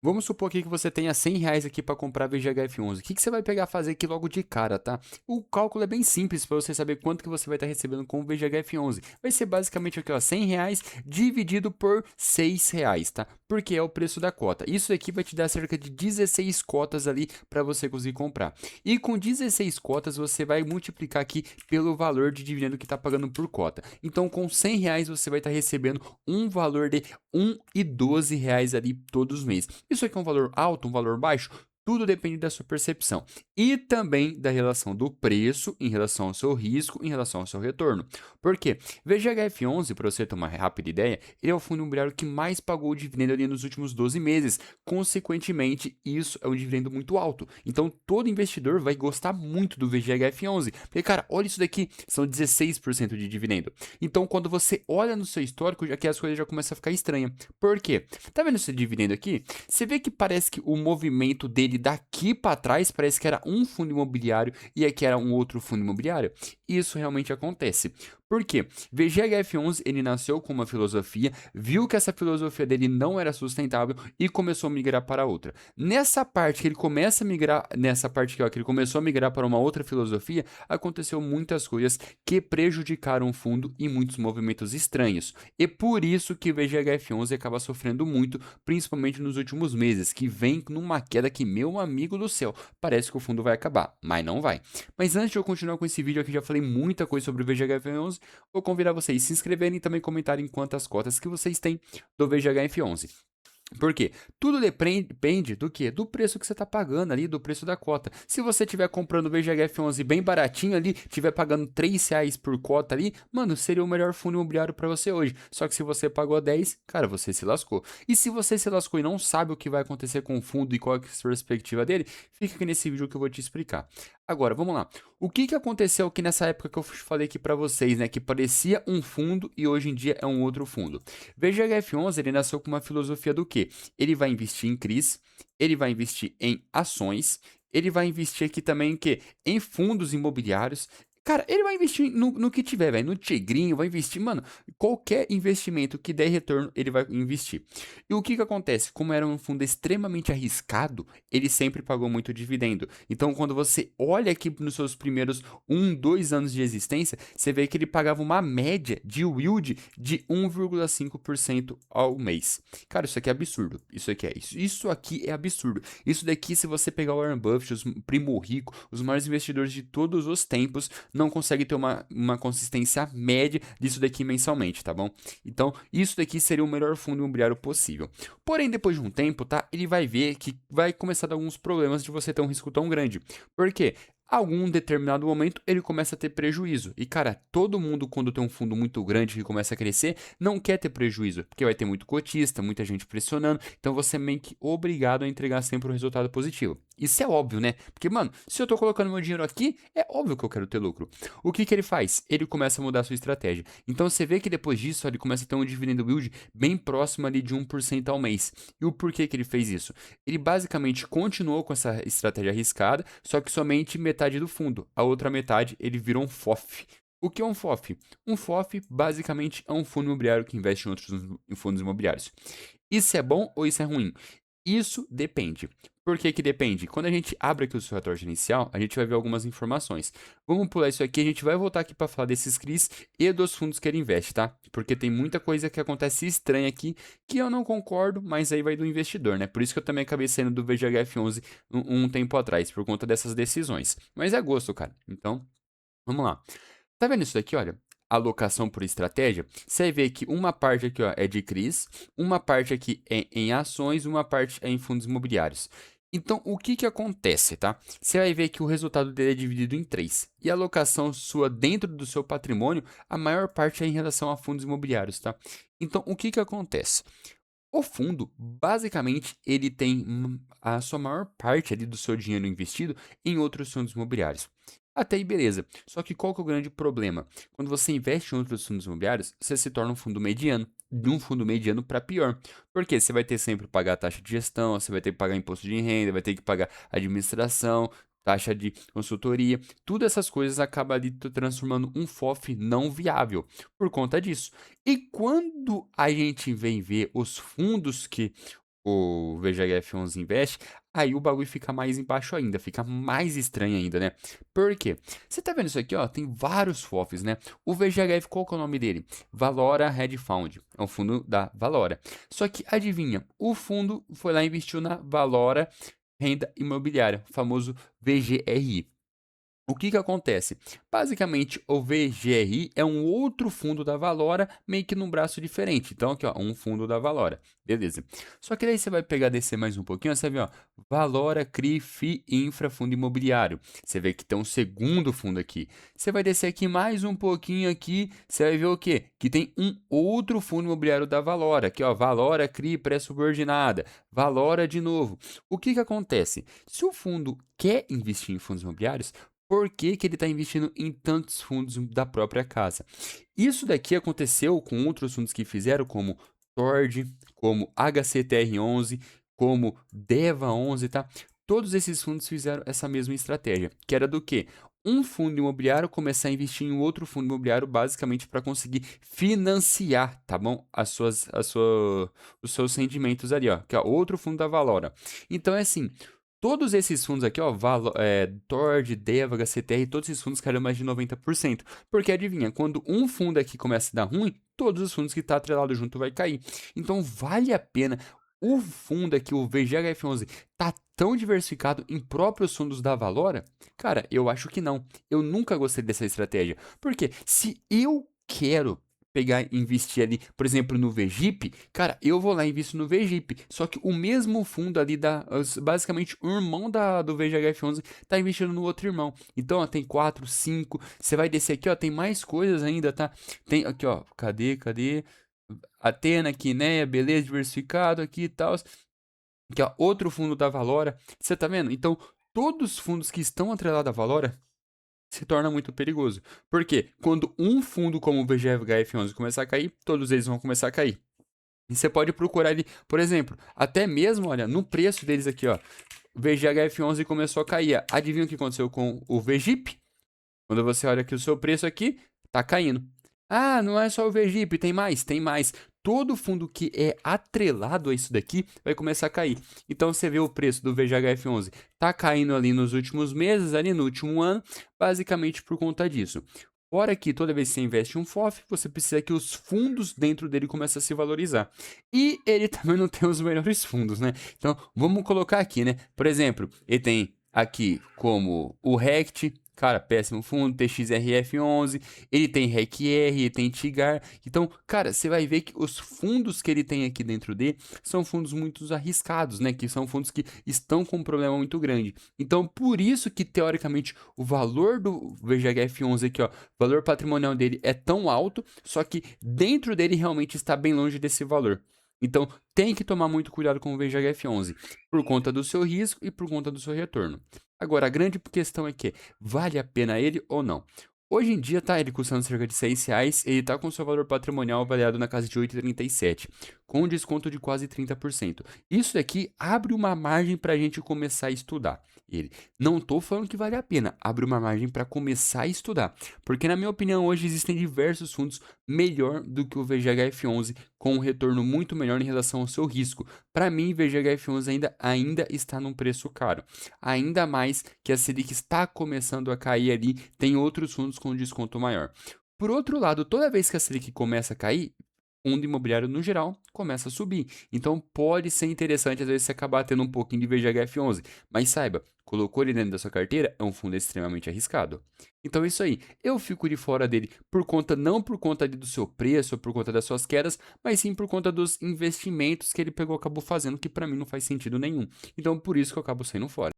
Vamos supor aqui que você tenha R$ 100 aqui para comprar VGHF11. O que você vai pegar fazer aqui logo de cara, tá? O cálculo é bem simples para você saber quanto que você vai estar recebendo com o VGHF11. Vai ser basicamente aqui, ó, R$ 100 dividido por R$ 6, tá? Porque é o preço da cota. Isso aqui vai te dar cerca de 16 cotas ali para você conseguir comprar. E com 16 cotas você vai multiplicar aqui pelo valor de dividendo que está pagando por cota. Então com R$ 100 você vai estar recebendo um valor de R$ 1,12 ali todos os meses. Isso aqui é um valor alto, um valor baixo? Tudo depende da sua percepção e também da relação do preço em relação ao seu risco, em relação ao seu retorno. Por quê? VGHF11, para você ter uma rápida ideia, ele é o fundo imobiliário que mais pagou dividendo ali nos últimos 12 meses. Consequentemente, isso é um dividendo muito alto. Então, todo investidor vai gostar muito do VGHF11. Porque, cara, olha isso daqui, são 16% de dividendo. Então, quando você olha no seu histórico, aqui as coisas já começam a ficar estranhas. Por quê? Tá vendo esse dividendo aqui? Você vê que parece que o movimento dele daqui para trás parece que era um fundo imobiliário e aqui era um outro fundo imobiliário. Isso realmente acontece. Por quê? VGHF11 ele nasceu com uma filosofia, viu que essa filosofia dele não era sustentável e começou a migrar para outra. Nessa parte que ele começa a migrar, nessa parte que, ó, que ele começou a migrar para uma outra filosofia, aconteceu muitas coisas que prejudicaram o fundo e muitos movimentos estranhos. E por isso que o VGHF11 acaba sofrendo muito, principalmente nos últimos meses, que vem numa queda que, meu amigo do céu, parece que o fundo vai acabar, mas não vai. Mas antes de eu continuar com esse vídeo aqui, já falei muita coisa sobre o VGHF11, vou convidar vocês a se inscreverem e também comentarem quantas cotas que vocês têm do VGHF11. Por quê? Tudo depende do quê? Do preço que você está pagando ali, do preço da cota. Se você estiver comprando o VGHF11 bem baratinho ali, estiver pagando R$ 3 por cota ali, mano, seria o melhor fundo imobiliário para você hoje. Só que se você pagou 10, cara, você se lascou. E se você se lascou e não sabe o que vai acontecer com o fundo e qual é a perspectiva dele, fica aqui nesse vídeo que eu vou te explicar. Agora, vamos lá. O que que aconteceu aqui nessa época que eu falei aqui para vocês, né? Que parecia um fundo e hoje em dia é um outro fundo. VGHF11 ele nasceu com uma filosofia do quê? Ele vai investir em CRIs, ele vai investir em ações, ele vai investir aqui também em quê? Em fundos imobiliários. Cara, ele vai investir no que tiver, velho. No Tigrinho, vai investir, mano. Qualquer investimento que der retorno, ele vai investir. E o que que acontece? Como era um fundo extremamente arriscado, ele sempre pagou muito dividendo. Então, quando você olha aqui nos seus primeiros 2 anos de existência, você vê que ele pagava uma média de yield de 1,5% ao mês. Cara, isso aqui é absurdo. Isso aqui é absurdo. Isso daqui, se você pegar o Warren Buffett, os primo rico, os maiores investidores de todos os tempos, não consegue ter uma consistência média disso daqui mensalmente, tá bom? Então, isso daqui seria o melhor fundo imobiliário possível. Porém, depois de um tempo, tá? Ele vai ver que vai começar a dar alguns problemas de você ter um risco tão grande. Por quê? Algum determinado momento ele começa a ter prejuízo. E cara, todo mundo quando tem um fundo muito grande que começa a crescer, não quer ter prejuízo, porque vai ter muito cotista, muita gente pressionando, então você é meio que obrigado a entregar sempre um resultado positivo. Isso é óbvio, né? Porque, mano, se eu tô colocando meu dinheiro aqui, é óbvio que eu quero ter lucro. O que que ele faz? Ele começa a mudar a sua estratégia. Então você vê que depois disso, ele começa a ter um dividendo yield bem próximo ali de 1% ao mês. E o porquê que ele fez isso? Ele basicamente continuou com essa estratégia arriscada, só que somente metade do fundo. A outra metade ele virou um FOF. O que é um FOF? Um FOF basicamente é um fundo imobiliário que investe em outros fundos imobiliários. Isso é bom ou isso é ruim? Isso depende. Por que que depende? Quando a gente abre aqui o seu relatório inicial, a gente vai ver algumas informações. Vamos pular isso aqui, a gente vai voltar aqui para falar desses CRIs e dos fundos que ele investe, tá? Porque tem muita coisa que acontece estranha aqui que eu não concordo, mas aí vai do investidor, né? Por isso que eu também acabei saindo do VGHF11 um tempo atrás, por conta dessas decisões. Mas é gosto, cara. Então, vamos lá. Tá vendo isso daqui, olha? Alocação por estratégia. Você vai ver que uma parte aqui, ó, é de CRIs, uma parte aqui é em ações, uma parte é em fundos imobiliários. Então, o que que acontece, tá? Você vai ver que o resultado dele é dividido em três. E a alocação sua dentro do seu patrimônio, a maior parte é em relação a fundos imobiliários, tá? Então, o que que acontece? O fundo, basicamente, ele tem a sua maior parte ali do seu dinheiro investido em outros fundos imobiliários. Até aí, beleza. Só que qual que é o grande problema? Quando você investe em outros fundos imobiliários, você se torna um fundo mediano. De um fundo mediano para pior. Porque você vai ter sempre que pagar taxa de gestão, você vai ter que pagar imposto de renda, vai ter que pagar administração, taxa de consultoria. Tudo essas coisas acabam ali transformando um FOF não viável por conta disso. E quando a gente vem ver os fundos que o VGHF11 investe, aí o bagulho fica mais embaixo ainda, fica mais estranho ainda, né? Por quê? Você tá vendo isso aqui, ó? Tem vários FOFs, né? O VGHF, qual que é o nome dele? Valora Hedge Fund, é um fundo da Valora. Só que, adivinha, o fundo foi lá e investiu na Valora Renda Imobiliária, famoso VGRI. O que que acontece? Basicamente, o VGRI é um outro fundo da Valora, meio que num braço diferente. Então, aqui, ó, um fundo da Valora. Beleza. Só que daí você vai pegar, descer mais um pouquinho, ó, você vê, ó, Valora, CRI, FI, Infra, Fundo Imobiliário. Você vê que tem um segundo fundo aqui. Você vai descer aqui mais um pouquinho aqui, você vai ver o quê? Que tem um outro fundo imobiliário da Valora. Aqui, ó, Valora, CRI, pré-subordinada. Valora de novo. O que que acontece? Se o fundo quer investir em fundos imobiliários, por que que ele está investindo em tantos fundos da própria casa? Isso daqui aconteceu com outros fundos que fizeram, como Tord, como HCTR11, como DEVA11, tá? Todos esses fundos fizeram essa mesma estratégia, que era do quê? Um fundo imobiliário começar a investir em outro fundo imobiliário, basicamente para conseguir financiar, tá bom? Os seus rendimentos ali, ó, que é outro fundo da Valora. Então, é assim, todos esses fundos aqui, ó, Tord, Deva, HCTR, todos esses fundos caíram mais de 90%. Porque adivinha, quando um fundo aqui começa a dar ruim, todos os fundos que estão atrelados junto vai cair. Então vale a pena. O fundo aqui, o VGHF11, tá tão diversificado em próprios fundos da Valora? Cara, eu acho que não. Eu nunca gostei dessa estratégia. Porque se eu quero pegar e investir ali, por exemplo, no VGIP, cara, eu vou lá e invisto no VGIP. Só que o mesmo fundo ali basicamente o irmão do VGHF11 tá investindo no outro irmão. Então, ó, tem 4, 5. Você vai descer aqui, ó, tem mais coisas ainda, tá? Tem aqui, ó, cadê? Atena, Quinéia, beleza, diversificado aqui e tal. Aqui, ó, outro fundo da Valora. Você tá vendo? Então, todos os fundos que estão atrelados à Valora se torna muito perigoso. Porque quando um fundo como o VGHF11 começar a cair, todos eles vão começar a cair. E você pode procurar ele, por exemplo, até mesmo, olha, no preço deles aqui, ó. O VGHF11 começou a cair. Adivinha o que aconteceu com o VGIP? Quando você olha aqui o seu preço aqui, tá caindo. Ah, não é só o VGIP, tem mais, tem mais. Todo fundo que é atrelado a isso daqui vai começar a cair. Então você vê o preço do VGHF11 tá caindo ali nos últimos meses, ali no último ano, basicamente por conta disso. Fora que toda vez que você investe em um FOF, você precisa que os fundos dentro dele comecem a se valorizar. E ele também não tem os melhores fundos, né? Então vamos colocar aqui, né? Por exemplo, ele tem aqui como o RECT, cara, péssimo fundo, TXRF11, ele tem RECR, ele tem TIGAR. Então, cara, você vai ver que os fundos que ele tem aqui dentro dele são fundos muito arriscados, né? Que são fundos que estão com um problema muito grande. Então, por isso que, teoricamente, o valor do VGHF11 aqui, ó, o valor patrimonial dele é tão alto, só que dentro dele realmente está bem longe desse valor. Então, tem que tomar muito cuidado com o VGHF11, por conta do seu risco e por conta do seu retorno. Agora, a grande questão é que vale a pena ele ou não? Hoje em dia, tá ele custando cerca de R$ 6, ele tá com seu valor patrimonial avaliado na casa de 8,37, com um desconto de quase 30%. Isso daqui abre uma margem para a gente começar a estudar ele. Não tô falando que vale a pena, abre uma margem para começar a estudar, porque na minha opinião hoje existem diversos fundos melhor do que o VGHF11, com um retorno muito melhor em relação ao seu risco. Para mim, VGHF11 ainda está num preço caro. Ainda mais que a Selic está começando a cair ali, tem outros fundos com desconto maior. Por outro lado, toda vez que a Selic começa a cair, fundo imobiliário no geral começa a subir. Então pode ser interessante às vezes você acabar tendo um pouquinho de VGHF11, mas saiba, colocou ele dentro da sua carteira, é um fundo extremamente arriscado. Então é isso aí, eu fico de fora dele por conta, não por conta do seu preço, ou por conta das suas quedas, mas sim por conta dos investimentos que ele acabou fazendo, que para mim não faz sentido nenhum. Então por isso que eu acabo saindo fora.